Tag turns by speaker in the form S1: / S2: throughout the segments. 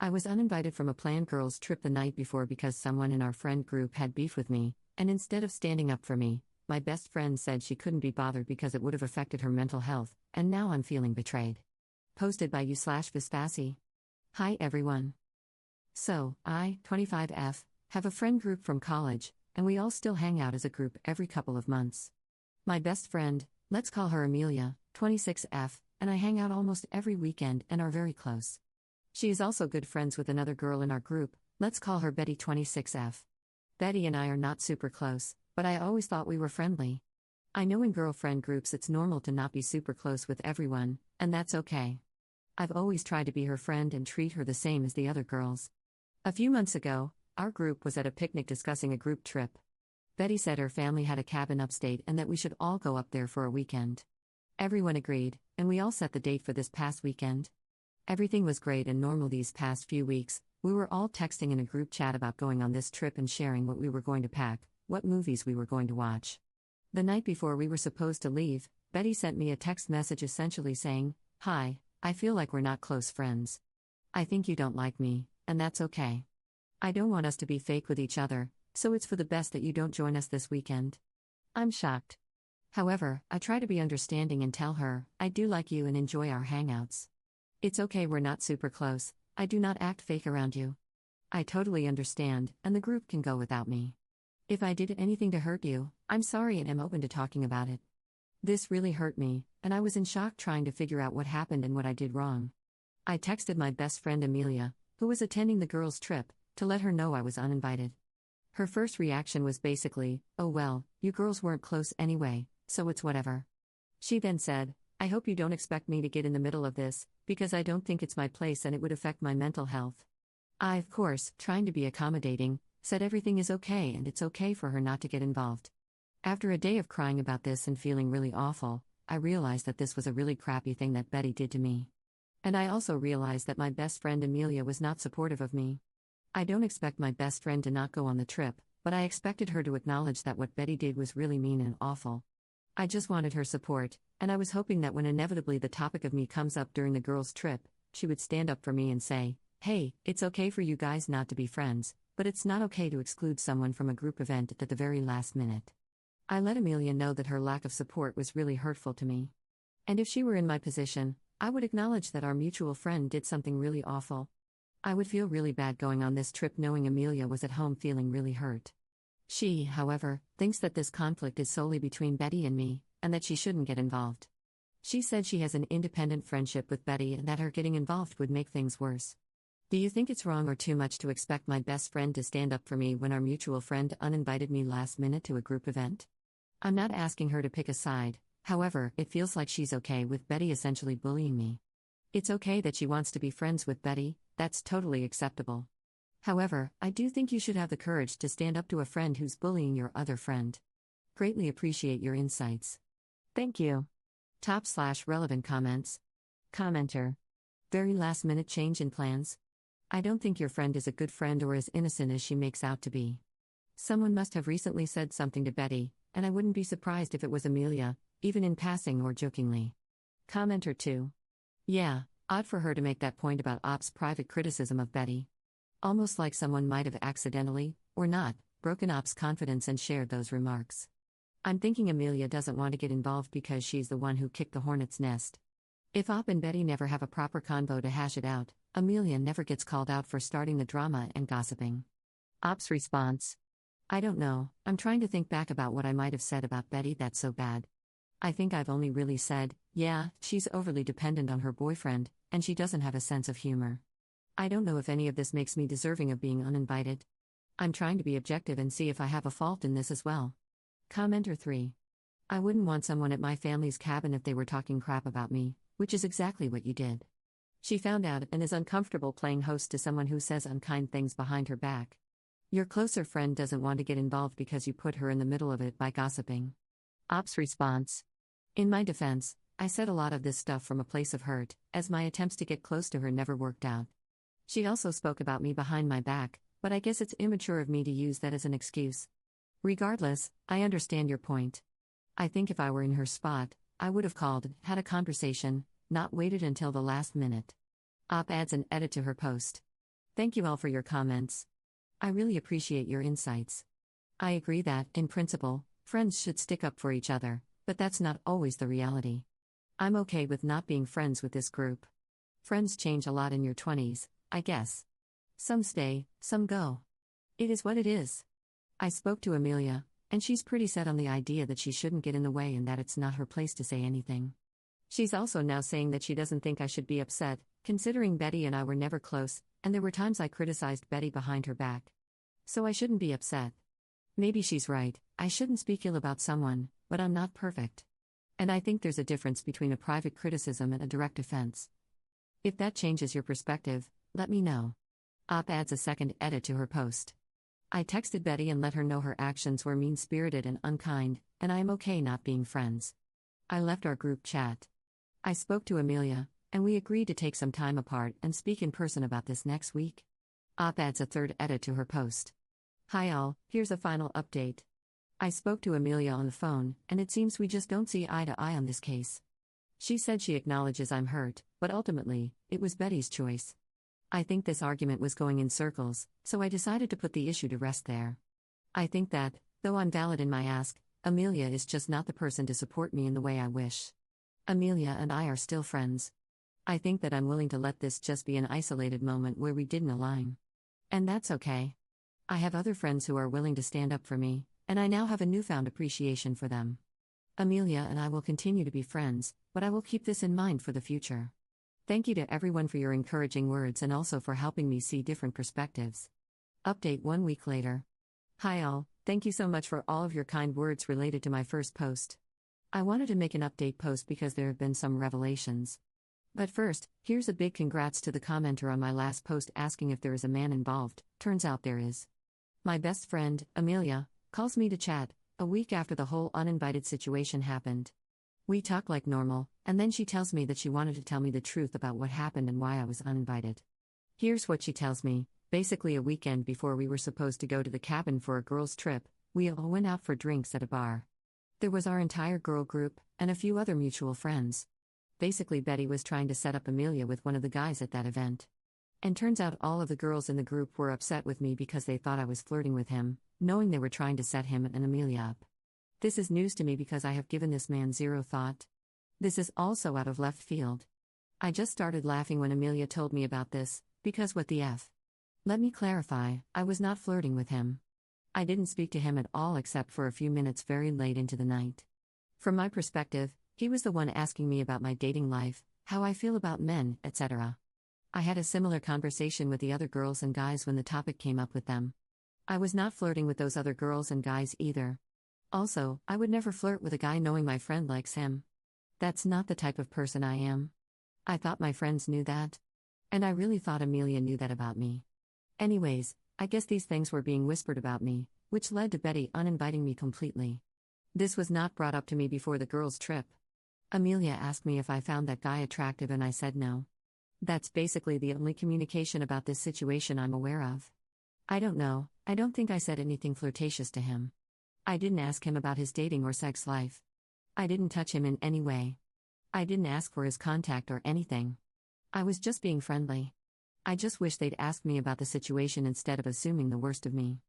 S1: I was uninvited from a planned girls' trip the night before because someone in our friend group had beef with me, and instead of standing up for me, my best friend said she couldn't be bothered because it would have affected her mental health, and now I'm feeling betrayed. Posted by u/Vispasi. Hi everyone. So, I, 25F, have a friend group from college, and we all still hang out as a group every couple of months. My best friend, let's call her Amelia, 26F, and I hang out almost every weekend and are very close. She is also good friends with another girl in our group, let's call her Betty, 26F. Betty and I are not super close, but I always thought we were friendly. I know in girlfriend groups it's normal to not be super close with everyone, and that's okay. I've always tried to be her friend and treat her the same as the other girls. A few months ago, our group was at a picnic discussing a group trip. Betty said her family had a cabin upstate and that we should all go up there for a weekend. Everyone agreed, and we all set the date for this past weekend. Everything was great and normal these past few weeks. We were all texting in a group chat about going on this trip and sharing what we were going to pack, what movies we were going to watch. The night before we were supposed to leave, Betty sent me a text message essentially saying, "Hi, I feel like we're not close friends. I think you don't like me, and that's okay. I don't want us to be fake with each other, so it's for the best that you don't join us this weekend." I'm shocked. However, I try to be understanding and tell her, I do like you and enjoy our hangouts. It's okay, we're not super close, I do not act fake around you. I totally understand, and the group can go without me. If I did anything to hurt you, I'm sorry and am open to talking about it. This really hurt me, and I was in shock trying to figure out what happened and what I did wrong. I texted my best friend Amelia, who was attending the girls' trip, to let her know I was uninvited. Her first reaction was basically, "Oh well, you girls weren't close anyway, so it's whatever." She then said, "I hope you don't expect me to get in the middle of this, because I don't think it's my place and it would affect my mental health." I, of course, trying to be accommodating, said everything is okay and it's okay for her not to get involved. After a day of crying about this and feeling really awful, I realized that this was a really crappy thing that Betty did to me. And I also realized that my best friend Amelia was not supportive of me. I don't expect my best friend to not go on the trip, but I expected her to acknowledge that what Betty did was really mean and awful. I just wanted her support, and I was hoping that when inevitably the topic of me comes up during the girls' trip, she would stand up for me and say, "Hey, it's okay for you guys not to be friends, but it's not okay to exclude someone from a group event at the very last minute." I let Amelia know that her lack of support was really hurtful to me. And if she were in my position, I would acknowledge that our mutual friend did something really awful. I would feel really bad going on this trip knowing Amelia was at home feeling really hurt. She, however, thinks that this conflict is solely between Betty and me, and that she shouldn't get involved. She said she has an independent friendship with Betty and that her getting involved would make things worse. Do you think it's wrong or too much to expect my best friend to stand up for me when our mutual friend uninvited me last minute to a group event? I'm not asking her to pick a side, however, it feels like she's okay with Betty essentially bullying me. It's okay that she wants to be friends with Betty, that's totally acceptable. However, I do think you should have the courage to stand up to a friend who's bullying your other friend. Greatly appreciate your insights. Thank you. /relevant comments. Commenter. Very last minute change in plans. I don't think your friend is a good friend or as innocent as she makes out to be. Someone must have recently said something to Betty, and I wouldn't be surprised if it was Amelia, even in passing or jokingly. Commenter 2. Yeah, odd for her to make that point about Op's private criticism of Betty. Almost like someone might have accidentally, or not, broken Op's confidence and shared those remarks. I'm thinking Amelia doesn't want to get involved because she's the one who kicked the hornet's nest. If Op and Betty never have a proper convo to hash it out, Amelia never gets called out for starting the drama and gossiping. Op's response. I don't know, I'm trying to think back about what I might have said about Betty that's so bad. I think I've only really said, yeah, she's overly dependent on her boyfriend, and she doesn't have a sense of humor. I don't know if any of this makes me deserving of being uninvited. I'm trying to be objective and see if I have a fault in this as well. Commenter 3. I wouldn't want someone at my family's cabin if they were talking crap about me, which is exactly what you did. She found out and is uncomfortable playing host to someone who says unkind things behind her back. Your closer friend doesn't want to get involved because you put her in the middle of it by gossiping. Op's response. In my defense, I said a lot of this stuff from a place of hurt, as my attempts to get close to her never worked out. She also spoke about me behind my back, but I guess it's immature of me to use that as an excuse. Regardless, I understand your point. I think if I were in her spot, I would have called, had a conversation, not waited until the last minute. Op adds an edit to her post. Thank you all for your comments. I really appreciate your insights. I agree that, in principle, friends should stick up for each other, but that's not always the reality. I'm okay with not being friends with this group. Friends change a lot in your 20s, I guess. Some stay, some go. It is what it is. I spoke to Amelia, and she's pretty set on the idea that she shouldn't get in the way and that it's not her place to say anything. She's also now saying that she doesn't think I should be upset, considering Betty and I were never close, and there were times I criticized Betty behind her back. So I shouldn't be upset. Maybe she's right, I shouldn't speak ill about someone, but I'm not perfect. And I think there's a difference between a private criticism and a direct offense. If that changes your perspective, let me know. Op adds a second edit to her post. I texted Betty and let her know her actions were mean-spirited and unkind, and I am okay not being friends. I left our group chat. I spoke to Amelia, and we agreed to take some time apart and speak in person about this next week. Op adds a third edit to her post. Hi all, here's a final update. I spoke to Amelia on the phone, and it seems we just don't see eye to eye on this case. She said she acknowledges I'm hurt, but ultimately, it was Betty's choice. I think this argument was going in circles, so I decided to put the issue to rest there. I think that, though I'm valid in my ask, Amelia is just not the person to support me in the way I wish. Amelia and I are still friends. I think that I'm willing to let this just be an isolated moment where we didn't align. And that's okay. I have other friends who are willing to stand up for me, and I now have a newfound appreciation for them. Amelia and I will continue to be friends, but I will keep this in mind for the future. Thank you to everyone for your encouraging words and also for helping me see different perspectives. Update 1 week later. Hi all, thank you so much for all of your kind words related to my first post. I wanted to make an update post because there have been some revelations. But first, here's a big congrats to the commenter on my last post asking if there is a man involved. Turns out there is. My best friend, Amelia, calls me to chat, a week after the whole uninvited situation happened. We talk like normal, and then she tells me that she wanted to tell me the truth about what happened and why I was uninvited. Here's what she tells me. Basically, a weekend before we were supposed to go to the cabin for a girls' trip, we all went out for drinks at a bar. There was our entire girl group, and a few other mutual friends. Basically, Betty was trying to set up Amelia with one of the guys at that event. And turns out all of the girls in the group were upset with me because they thought I was flirting with him, knowing they were trying to set him and Amelia up. This is news to me because I have given this man zero thought. This is also out of left field. I just started laughing when Amelia told me about this, because what the F? Let me clarify, I was not flirting with him. I didn't speak to him at all except for a few minutes very late into the night. From my perspective, he was the one asking me about my dating life, how I feel about men, etc. I had a similar conversation with the other girls and guys when the topic came up with them. I was not flirting with those other girls and guys either. Also, I would never flirt with a guy knowing my friend likes him. That's not the type of person I am. I thought my friends knew that. And I really thought Amelia knew that about me. Anyways, I guess these things were being whispered about me, which led to Betty uninviting me completely. This was not brought up to me before the girls' trip. Amelia asked me if I found that guy attractive and I said no. That's basically the only communication about this situation I'm aware of. I don't know, I don't think I said anything flirtatious to him. I didn't ask him about his dating or sex life. I didn't touch him in any way. I didn't ask for his contact or anything. I was just being friendly. I just wish they'd asked me about the situation instead of assuming the worst of me.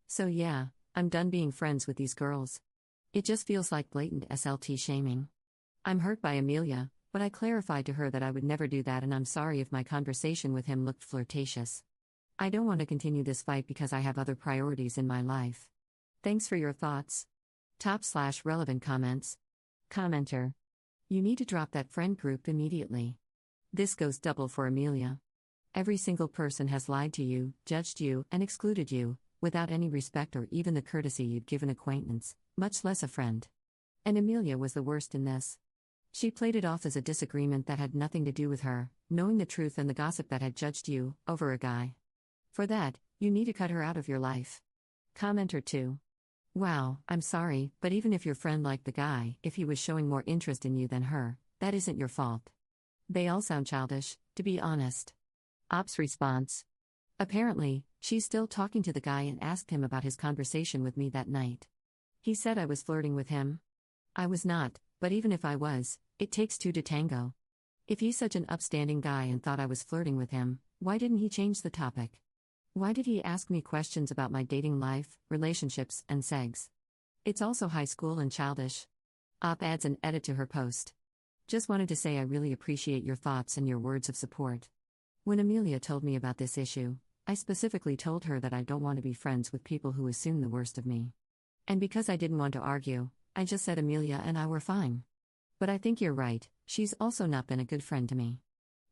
S1: So yeah, I'm done being friends with these girls. It just feels like blatant SLT shaming. I'm hurt by Amelia, but I clarified to her that I would never do that and I'm sorry if my conversation with him looked flirtatious. I don't want to continue this fight because I have other priorities in my life. Thanks for your thoughts. Top/relevant comments. Commenter. You need to drop that friend group immediately. This goes double for Amelia. Every single person has lied to you, judged you, and excluded you, without any respect or even the courtesy you'd give an acquaintance, much less a friend. And Amelia was the worst in this. She played it off as a disagreement that had nothing to do with her, knowing the truth and the gossip that had judged you, over a guy. For that, you need to cut her out of your life. Commenter 2. Wow, I'm sorry, but even if your friend liked the guy, if he was showing more interest in you than her, that isn't your fault. They all sound childish, to be honest. Op's response. Apparently, she's still talking to the guy and asked him about his conversation with me that night. He said I was flirting with him. I was not, but even if I was, it takes two to tango. If he's such an upstanding guy and thought I was flirting with him, Why didn't he change the topic? Why did he ask me questions about my dating life, relationships, and sex? It's also high school and childish. Adds an edit to her post. Just wanted to say I really appreciate your thoughts and your words of support. When Amelia told me about this issue, I specifically told her that I don't want to be friends with people who assume the worst of me. And because I didn't want to argue, I just said Amelia and I were fine. But I think you're right, she's also not been a good friend to me.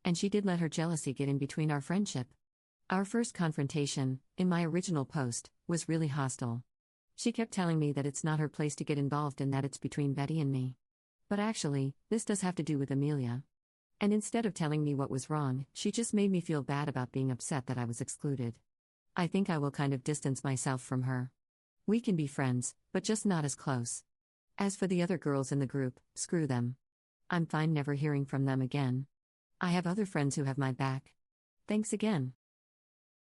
S1: And she did let her jealousy get in between our friendship. Our first confrontation, in my original post, was really hostile. She kept telling me that it's not her place to get involved and that it's between Betty and me. But actually, this does have to do with Amelia. And instead of telling me what was wrong, she just made me feel bad about being upset that I was excluded. I think I will kind of distance myself from her. We can be friends, but just not as close. As for the other girls in the group, screw them. I'm fine never hearing from them again. I have other friends who have my back. Thanks again.